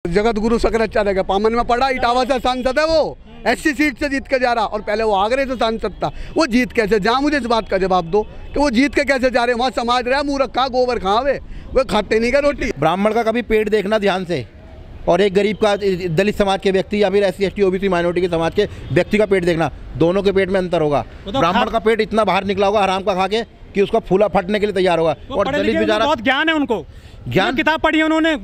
जगत गुरु शंकराचार्य पामन में पड़ा, इटावा से सांसद है वो, एससी सीट से जीत के जा रहा, और पहले वो आगरे से सांसद था। वो जीत कैसे जा, मुझे इस बात का जवाब दो कि वो जीत के कैसे जा रहे। वहाँ समाज रहा मुँह रखा, गोबर खावे, वो खाते नहीं का रोटी। ब्राह्मण का कभी पेट देखना ध्यान से, और एक गरीब का, दलित समाज के व्यक्ति या फिर SC ST OBC माइनॉरिटी के समाज के व्यक्ति का पेट देखना, दोनों के पेट में अंतर होगा। ब्राह्मण का पेट इतना बाहर निकला होगा हराम का खा के कि उसका फूला फटने के लिए तैयार होगा। और दलित बेचारा, बहुत ज्ञान है उनको, ज्ञान किताब पढ़ी है उन्होंने,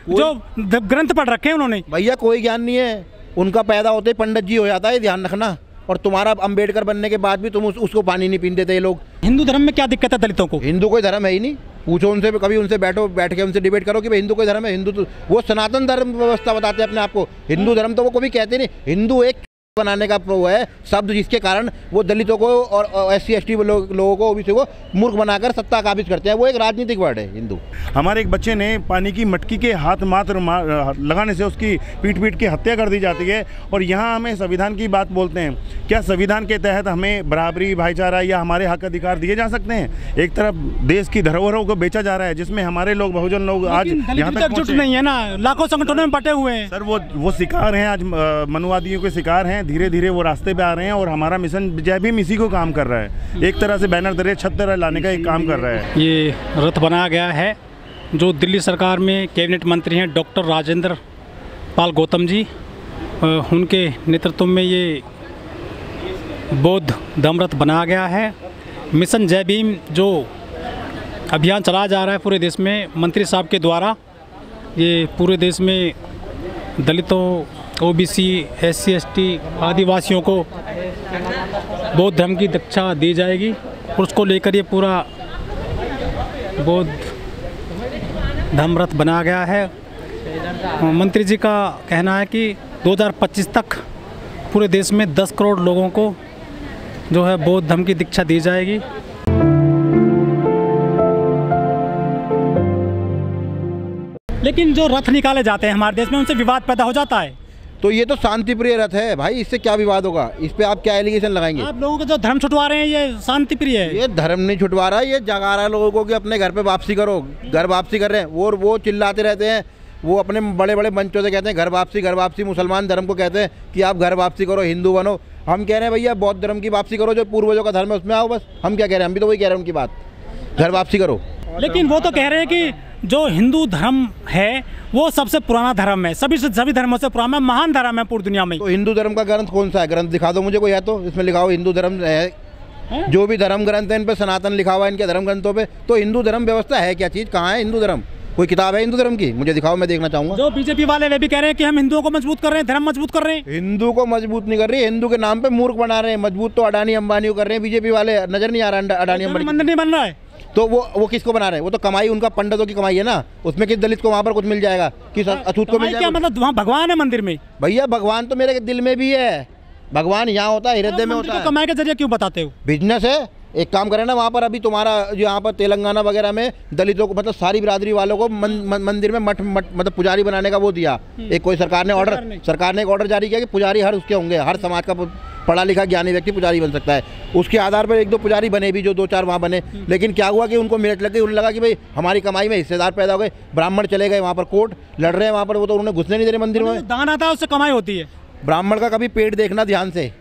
जो ग्रंथ पढ़ रखे हैं उन्होंने। भैया कोई ज्ञान नहीं है उनका, पैदा होते ही पंडित जी हो जाता है, ध्यान रखना। और तुम्हारा अंबेडकर बनने के बाद भी तुम उसको पानी नहीं पीने देते ये लोग। हिंदू धर्म में क्या दिक्कत है दलितों को? हिंदू कोई धर्म है ही नहीं, पूछो उनसे, कभी उनसे बैठ के उनसे डिबेट करो कि भाई हिंदू कोई धर्म है। हिंदू तो वो सनातन धर्म व्यवस्था बताते हैं अपने आप को, हिंदू धर्म तो वो कभी कहते नहीं। हिंदू एक बनाने का वो है शब्द, जिसके कारण वो दलितों को और SC ST लोगों को, OBC को मूर्ख बनाकर सत्ता काबिज करते हैं। वो एक राजनीतिक वर्ड है हिंदू। हमारे एक बच्चे ने पानी की मटकी के हाथ मात्र लगाने से उसकी पीट के हत्या कर दी जाती है, और यहाँ हमें संविधान की बात बोलते हैं। क्या संविधान के तहत हमें बराबरी, भाईचारा या हमारे हक अधिकार दिए जा सकते हैं? एक तरफ देश की धरोहरों को बेचा जा रहा है, जिसमें हमारे लोग, बहुजन लोग आज यहाँ तक जुट नहीं है ना, लाखों संगठनों में बटे हुए हैं। सर वो शिकार हैं, आज मनुवादियों के शिकार हैं। धीरे धीरे वो रास्ते पे आ रहे हैं, और हमारा मिशन जय भीम इसी को काम कर रहा है। एक तरह से बैनर दरे छत तरह लाने का एक काम कर रहा है। ये रथ बनाया गया है, जो दिल्ली सरकार में कैबिनेट मंत्री हैं डॉक्टर राजेंद्र पाल गौतम जी, उनके नेतृत्व में ये बौद्ध धम्म रथ बनाया गया है। मिशन जय भीम जो अभियान चलाया जा रहा है पूरे देश में मंत्री साहब के द्वारा, ये पूरे देश में दलितों, OBC, SC ST आदिवासियों को बौद्ध धर्म की दीक्षा दी जाएगी, और उसको लेकर ये पूरा बौद्ध धम्म रथ बनाया गया है। मंत्री जी का कहना है कि 2025 तक पूरे देश में 10 करोड़ लोगों को जो है बौद्ध धर्म की दीक्षा दी जाएगी। लेकिन जो रथ निकाले जाते हैं हमारे देश में, उनसे विवाद पैदा हो जाता है। तो ये तो शांति प्रिय रथ है भाई, इससे क्या विवाद होगा? इस पे आप क्या एलिगेशन लगाएंगे? आप लोगों को जो धर्म छुटवा रहे हैं ये शांति प्रिय है। ये धर्म नहीं छुटवा रहा, ये जगा रहा है लोगों को कि अपने घर पे वापसी करो। घर वापसी कर रहे हैं, वो चिल्लाते रहते हैं, वो अपने बड़े बड़े मंचों से कहते हैं घर वापसी। मुसलमान धर्म को कहते हैं कि आप घर वापसी करो, हिंदू बनो। हम कह रहे हैं भैया बौद्ध धर्म की वापसी करो, जो पूर्वजों का धर्म है उसमें आओ। बस हम क्या कह रहे हैं, हम भी तो वही कह रहे हैं उनकी बात, घर वापसी करो। लेकिन वो तो कह रहे हैं कि जो हिंदू धर्म है वो सबसे पुराना धर्म है, सभी धर्मों से पुराना, महान धर्म है पूरी दुनिया में। तो हिंदू धर्म का ग्रंथ कौन सा है? ग्रंथ दिखा दो मुझे कोई है तो, इसमें लिखा हो हिंदू धर्म है। जो भी धर्म ग्रंथ है इन पे सनातन लिखा हुआ है इनके धर्म ग्रंथों पे। तो हिंदू धर्म व्यवस्था है क्या चीज़? कहाँ है हिंदू धर्म? कोई किताब है हिंदू धर्म की? मुझे दिखाओ, मैं देखना चाहूँगा। जो बीजेपी वाले वे भी कह रहे हैं कि हम हिंदुओं को मजबूत कर रहे हैं, धर्म मजबूत कर रहे हैं। हिंदू को मजबूत नहीं कर रही, हिंदू के नाम पे मूर्ख बना रहे हैं। मजबूत तो अडानी अंबानी को कर रहे हैं बीजेपी वाले, नजर नहीं आ रहा अडानी अंबानी मंदिर नहीं बन रहा है। तो वो किसको बना रहे हैं? वो तो कमाई उनका पंडितों की कमाई है ना, उसमें किस दलित को वहाँ पर कुछ मिल जाएगा, किस अछूत को मिल जाएगा? मतलब वहाँ भगवान है मंदिर में? भैया भगवान तो मेरे दिल में भी है, भगवान यहाँ होता है, हृदय में होता है। कमाई का जरिया क्यों बताते हो? बिजनेस है। एक काम करें ना, वहाँ पर अभी तुम्हारा जो यहाँ पर तेलंगाना वगैरह में दलितों को, मतलब सारी बिरादरी वालों को मंदिर में मठ मतलब पुजारी बनाने का वो दिया एक, कोई सरकार ने एक ऑर्डर जारी किया कि पुजारी हर उसके होंगे, हर समाज का पढ़ा लिखा ज्ञानी व्यक्ति पुजारी बन सकता है। उसके आधार पर 1-2 पुजारी बने भी, जो 2-4 वहाँ बने। लेकिन क्या हुआ कि उनको मिनट लग गई, उन्हें लगा कि भाई हमारी कमाई में हिस्सेदार पैदा हो गए। ब्राह्मण चले गए वहाँ पर, कोर्ट लड़ रहे हैं वहाँ पर, वो तो उन्होंने घुसने नहीं दे रहे मंदिर में। दान आता है उससे कमाई होती है। ब्राह्मण का कभी पेट देखना ध्यान से,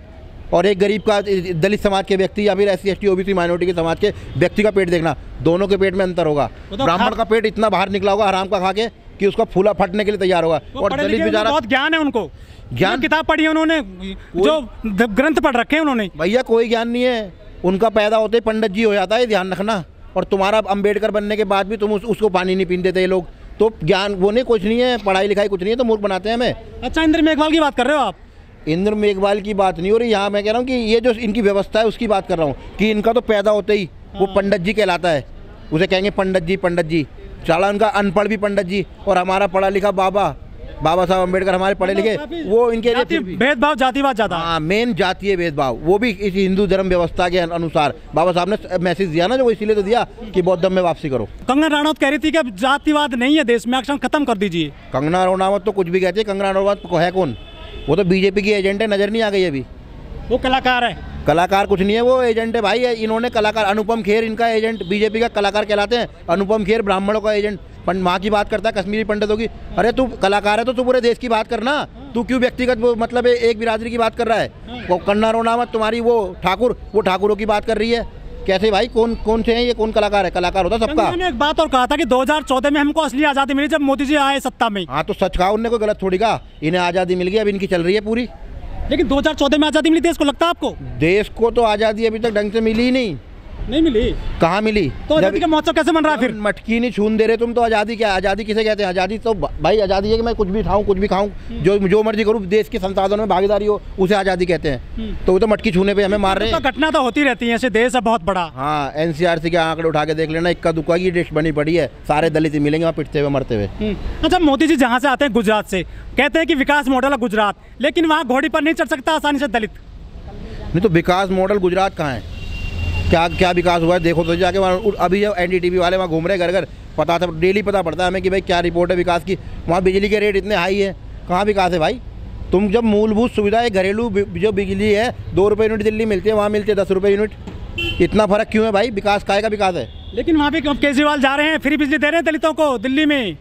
और एक गरीब का, दलित समाज के व्यक्ति या फिर SC ST OBC माइनॉरिटी के समाज के व्यक्ति का पेट देखना, दोनों के पेट में अंतर होगा। ब्राह्मण का पेट इतना बाहर निकला होगा हराम का खा के कि उसका फूला फटने के लिए तैयार होगा। और दलित बेचारा, बहुत ज्ञान है उनको, ज्ञान किताब पढ़ी है उन्होंने, जो ग्रंथ पढ़ रखे हैं उन्होंने। भैया कोई ज्ञान नहीं है उनका, पैदा होते ही पंडित जी हो जाता है, ध्यान रखना। और तुम्हारा अंबेडकर बनने के बाद भी तुम उसको पानी नहीं पीने देते ये लोग। तो ज्ञान वो नहीं, कुछ नहीं है, पढ़ाई लिखाई कुछ नहीं है, तो मूर्ख बनाते हैं हमें। अच्छा, इंद्र मेघवाल की बात कर रहे हो आप? इंद्र मेघवाल की बात नहीं हो रही यहाँ, मैं कह रहा हूँ कि ये जो इनकी व्यवस्था है उसकी बात कर रहा हूँ कि इनका तो पैदा होते ही वो पंडित जी कहलाता है, उसे कहेंगे पंडित जी। चाला उनका अनपढ़ भी पंडित जी, और हमारा पढ़ा लिखा बाबा साहब अम्बेडकर हमारे पढ़े लिखे, वो इनके लिए भेदभाव, जातिवाद ज़्यादा। हाँ, मेन जातीय भेदभाव, वो भी इस हिंदू धर्म व्यवस्था के अनुसार। बाबा साहब ने मैसेज दिया ना, जो इसीलिए तो दिया कि बौद्ध धर्म में वापसी करो। कंगना रनौत कह रही थी कि जातिवाद नहीं है देश में, अक्षर खत्म कर दीजिए। कंगना रनौत तो कुछ भी कहती है, कंगना रनौत है कौन? वो तो बीजेपी की एजेंट है, नजर नहीं आ गई अभी। वो कलाकार है। कलाकार कुछ नहीं है, वो एजेंट है भाई। इन्होंने कलाकार, अनुपम खेर इनका एजेंट, बीजेपी का कलाकार कहलाते हैं। अनुपम खेर ब्राह्मणों का एजेंट, माँ की बात करता है, कश्मीरी पंडितों की। अरे तू कलाकार है तो तू पूरे देश की बात करना, तू क्यों व्यक्तिगत वो मतलब एक बिरादरी की बात कर रहा है? वो करना रोना मत, तुम्हारी वो ठाकुरों की बात कर रही है। कैसे भाई, कौन से हैं ये? कौन कलाकार है? कलाकार होता सबका। मैंने एक बात और कहा था कि 2014 में हमको असली आज़ादी मिली जब मोदी जी आए सत्ता में। हाँ तो सच कहा उनने, कोई गलत थोड़ी कहा। इन्हें आज़ादी मिल गई, अब इनकी चल रही है पूरी। लेकिन 2014 में आज़ादी मिली देश को, लगता है आपको? देश को तो आज़ादी अभी तक ढंग से मिली ही नहीं मिली। कहाँ मिली? तो आज़ादी का महोत्सव कैसे मन रहा है फिर? मटकी नहीं छून दे रहे तुम तो। आज़ादी क्या? आज़ादी किसे कहते हैं? आज़ादी तो भाई आज़ादी है कि मैं कुछ भी खाऊं, कुछ भी खाऊं, जो मर्जी करूं, देश के संसाधनों में भागीदारी हो, उसे आज़ादी कहते हैं। तो वो तो मटकी छूने पे हमें मार रहे हैं। तो घटना तो होती रहती है, ऐसे देश है बहुत बड़ा। हाँ, NCRC के आंकड़े उठा के देख लेना, इक्का दुक्का की लिस्ट बनी पड़ी है, सारे दलित ही मिलेंगे वहाँ पिटते हुए मरते हुए। अच्छा, मोदी जी जहाँ से आते हैं गुजरात से, कहते हैं कि विकास मॉडल है गुजरात, लेकिन वहाँ घोड़ी पर नहीं चढ़ सकता आसानी से दलित। नहीं तो विकास मॉडल गुजरात कहाँ है? क्या विकास हुआ है देखो तो जाके वहाँ। अभी जब NDTV वाले वहाँ घूम रहे घर घर, पता था, डेली पता पड़ता है हमें कि भाई क्या रिपोर्ट है विकास की। वहाँ बिजली के रेट इतने हाई है, कहाँ विकास है भाई? तुम जब मूलभूत सुविधा है, घरेलू जो बिजली है 2 रुपये यूनिट दिल्ली मिलती है, वहाँ मिलती है 10 रुपये यूनिट। इतना फर्क क्यों है भाई? विकास काय का विकास है? लेकिन वहाँ पे केजरीवाल जा रहे हैं, फ्री बिजली दे रहे हैं दलितों को दिल्ली में।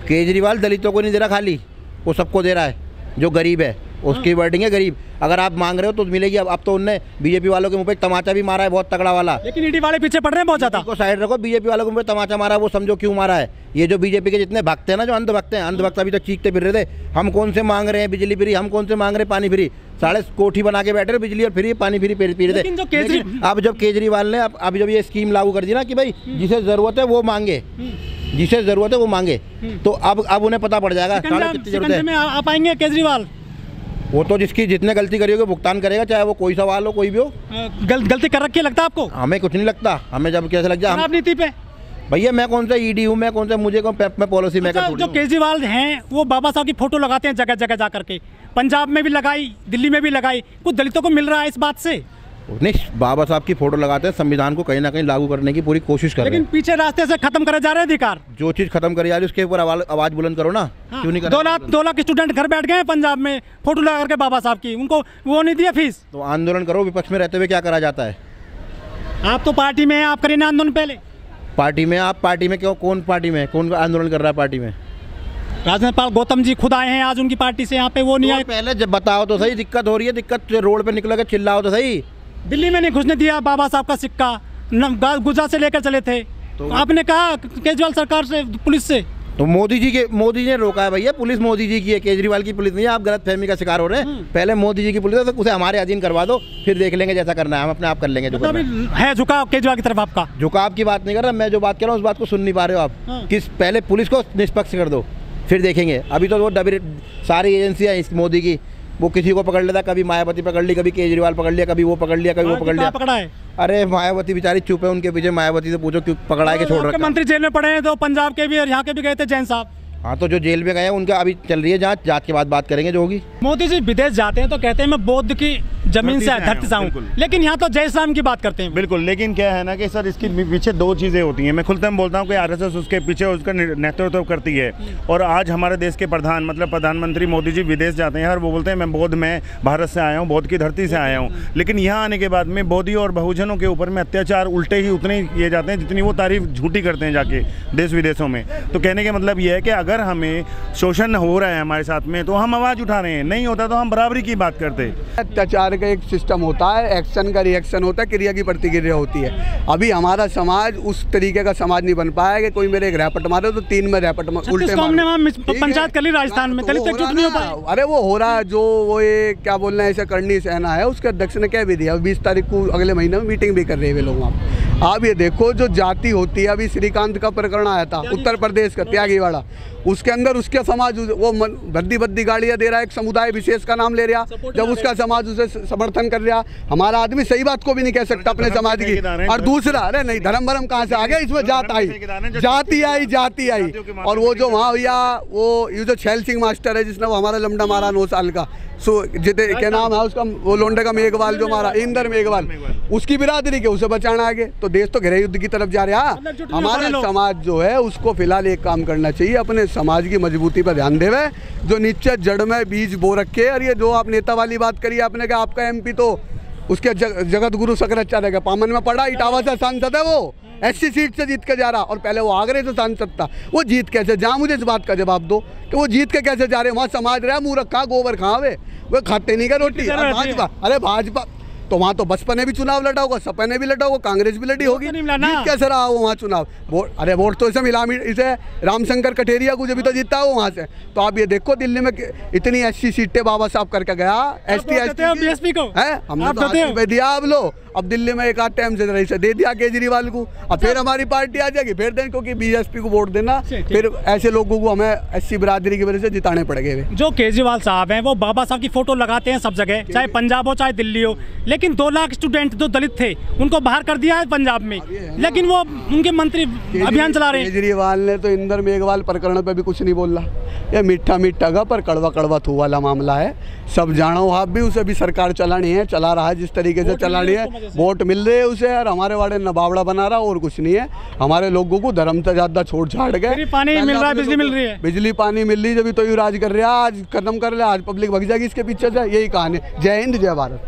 केजरीवाल दलितों को नहीं दे रहा खाली, वो सबको दे रहा है जो गरीब है। उसकी वर्डिंग है गरीब। अगर आप मांग रहे हो तो मिलेगी। अब तो उनने बीजेपी वालों के मुंह पे तमाचा भी मारा है, बहुत तगड़ा वाला। लेकिन ईडी वाले पीछे पड़ रहे हैं बहुत ज्यादा। को साइड रखो, बीजेपी वालों के मुंह पे तमाचा मारा, वो समझो क्यों मारा है। ये जो बीजेपी के जितने भक्त हैं ना, जो अंधभक्त हैं, अंधभक्त अभी तक चीखते फिर रहे थे, हम कौन से मांग रहे हैं बिजली फ्री, हम कौन से मांग रहे हैं पानी फ्री। साढ़े कोठी बना के बैठे रहे, बिजली और फ्री पानी फ्री पी रहे थे। अब जब केजरीवाल ने अब जब ये स्कीम लागू कर दी ना कि भाई जिसे जरूरत है वो मांगे, जिसे जरूरत है वो मांगे, तो अब उन्हें पता पड़ जाएगा कितनी जरूरत है। आ पाएंगे केजरीवाल? वो तो जिसकी जितने गलती करी होगी भुगतान करेगा, चाहे वो कोई सवाल हो, कोई भी हो। गलती कर रखी है लगता है आपको? हमें कुछ नहीं लगता। हमें जब कैसे लग जाए राजनीति पे भैया, मैं कौन सा ईडी हूँ, मैं कौन सा, मुझे कौन मैं पॉलिसी मेकर थोड़ी हूँ। जो केजरीवाल हैं वो बाबा साहब की फोटो लगाते हैं जगह जगह जा करके, पंजाब में भी लगाई, दिल्ली में भी लगाई, कुछ दलितों को मिल रहा है इस बात से? नहीं, बाबा साहब की फोटो लगाते हैं, संविधान को कहीं ना कहीं लागू करने की पूरी कोशिश कर रहे हैं। लेकिन पीछे रास्ते से खत्म करे जा रहे हैं अधिकार। जो चीज खत्म करी जा रही है उसके ऊपर आवाज बुलंद करो ना। हाँ, क्यों नहीं कर? 2 लाख स्टूडेंट घर बैठ गए हैं पंजाब में फोटो लगा करके बाबा साहब की, उनको वो नहीं दिया फीस। तो आंदोलन करो, विपक्ष में रहते हुए क्या करा जाता है? आप तो पार्टी में हैं, आप करिए ना आंदोलन पहले। पार्टी में? आप पार्टी में क्यों? कौन पार्टी में? कौन आंदोलन कर रहा है पार्टी में? राजेंद्र पाल गौतम जी खुद आए हैं आज उनकी पार्टी से यहाँ पे, वो नहीं आए। पहले जब बताओ तो सही, दिक्कत हो रही है, दिक्कत रोड पे निकलोगे चिल्लाओ तो सही। दिल्ली में नहीं घुसने दिया बाबा साहब का सिक्का, गुजरात से लेकर चले थे। तो आपने कहा केजरीवाल सरकार से, पुलिस से। तो मोदी जी ने रोका है भैया। पुलिस मोदी जी की है, केजरीवाल की पुलिस नहीं है। आप गलत फहमी का शिकार हो रहे हैं। पहले मोदी जी की पुलिस है, तो उसे हमारे अधीन करवा दो, फिर देख लेंगे जैसा करना है, हम अपने आप कर लेंगे। है झुकाव केजरीवाल की तरफ आपका? झुकाव की बात नहीं कर रहा मैं, जो बात कर रहा हूँ उस बात को सुन नहीं पा रहे हो आप। किस पहले पुलिस को निष्पक्ष कर दो, फिर देखेंगे। अभी तो वो सारी एजेंसियाँ इस मोदी की, वो किसी को पकड़ लेता, कभी मायावती पकड़ ली, कभी केजरीवाल पकड़ लिया, कभी वो पकड़ लिया, कभी वो पकड़ लिया। पकड़ा है? अरे मायावती बेचारी चुप है, उनके पीछे मायावती से पूछो क्यों पकड़ा के छोड़ रखा। मंत्री जेल में पड़े हैं, तो पंजाब के भी और यहाँ के भी गए थे जैन साहब। हाँ, तो जो जेल में गए हैं उनका अभी चल रही है जांच के बाद बात करेंगे जो होगी। मोदी जी विदेश जाते हैं तो कहते हैं मैं बौद्ध की जमीन से धरती से हूँ, लेकिन यहाँ तो जय श्याम की बात करते हैं। बिल्कुल, लेकिन क्या है ना कि सर इसके पीछे 2 चीज़ें होती हैं। मैं खुलता बोलता हूँ कि RSS उसके पीछे उसका नेतृत्व करती है। और आज हमारे देश के प्रधानमंत्री मोदी जी विदेश जाते हैं और वो बोलते हैं मैं बौद्ध में भारत से आया हूँ, बौद्ध की धरती से आया हूँ। लेकिन यहाँ आने के बाद में बौद्धी और बहुजनों के ऊपर में अत्याचार उल्टे ही उतने ही किए जाते हैं जितनी वो तारीफ झूठी करते हैं जाके देश विदेशों में। तो कहने का मतलब ये है कि अगर हमें शोषण हो रहा है हमारे साथ में तो हम आवाज़ उठा रहे हैं, नहीं होता तो हम बराबरी की बात करते हैं। अत्याचार का एक सिस्टम होता है, एक्शन का रिएक्शन होता है, क्रिया की प्रतिक्रिया होती है। अभी हमारा समाज उस तरीके का समाज नहीं बन पाया कि कोई मेरे एक रैपट मारे तो 3 में रैपट उल्टे पंचायत कर ली राजस्थान में, अरे वो हो रहा है। जो वो ये क्या बोल रहे हैं, ऐसे करनी सेना है, उसके अध्यक्ष ने कह भी दिया 20 तारीख को अगले महीने में मीटिंग भी कर रहे हैं वे लोग वहाँ। आप ये देखो जो जाति होती है, अभी श्रीकांत का प्रकरण आया था उत्तर प्रदेश का त्यागीवाड़ा, उसके अंदर उसके समाज वो भद्दी गाड़ियाँ दे रहा है, एक समुदाय विशेष का नाम ले रहा, जब उसका समाज उसे समर्थन कर रहा। हमारा आदमी सही बात को भी नहीं कह सकता अपने समाज की। और दूसरा, अरे नहीं, धर्म भरम कहाँ से आ गया इसमें? जाति आई। और वो जो वहाँ भैया वो ये जो छैल सिंह मास्टर है जिसने वो हमारा लमडा मारा 9 साल का, क्या नाम है उसका, वो लोंडे का मेघवाल जो मारा, इंदर मेघवाल, उसकी बिरादरी के उसे बचाना आगे। तो देश तो गृह युद्ध की तरफ जा रहा। हमारा समाज जो है उसको फिलहाल एक काम करना चाहिए, अपने समाज की मजबूती पर ध्यान देवे, जो नीचे जड़ में बीज बो रखे। और ये जो आप नेता वाली बात करी आपने, कि आपका MP तो उसके जगत गुरु शंकराचार्य का पामन में पड़ा, इटावा से सांसद है वो, एससी सीट से जीत के जा रहा, और पहले वो आगरे से सांसद था। वो जीत कैसे, जहाँ मुझे इस बात का जवाब दो कि वो जीत के कैसे जा रहे, वहाँ समाज रहा मूर्ख कहाँ गोबर कहाँ वे, वो खाते नहीं का रोटी। भाजपा, अरे भाजपा तो वहाँ तो बसपा ने भी चुनाव लड़ा होगा, सपा ने भी लड़ा होगा, कांग्रेस भी लड़ी होगी, जीत कैसे रहा वो वहाँ चुनाव? अरे वोट तो इसे मिला, इसे रामशंकर कठेरिया को जब तो जीता हो वहाँ से। तो आप ये देखो दिल्ली में इतनी एससी सीटें बाबा साहब करके गया, एसटी को है, हमने तो दिया। अब लो, अब दिल्ली में एक आध टाइम से रही से दे दिया केजरीवाल को, अब फिर हमारी पार्टी आ जाएगी, फिर दें, क्योंकि बीएसपी को वोट देना, फिर ऐसे लोगों को हमें एससी बिरादरी की वजह से जिताने पड़ेंगे। जो केजरीवाल साहब हैं वो बाबा साहब की फोटो लगाते हैं सब जगह, चाहे पंजाब हो चाहे दिल्ली हो, लेकिन 2 लाख स्टूडेंट जो दलित थे उनको बाहर कर दिया है पंजाब में, लेकिन वो उनके मंत्री अभियान चला रहे हैं। केजरीवाल ने तो इंदर मेघवाल प्रकरण पे भी कुछ नहीं बोला, ये मीठा मीठा गा पर कड़वा कड़वा थू वाला मामला है। सब जानो आप भी, उसे भी सरकार चलानी है, चला रहा है जिस तरीके से चलानी है, वोट मिल रहे हैं उसे, और हमारे वाड़े नबावड़ा बना रहा और कुछ नहीं है। हमारे लोगों को धर्म से ज्यादा छोड़ छाड़ गए, पानी मिल रहा है, बिजली मिल रही है, बिजली पानी मिल रही, जब तो यू राज कर रहा है, आज खत्म कर रहा है, आज पब्लिक भग जाएगी इसके पीछे से, यही कहानी। जय हिंद, जय भारत।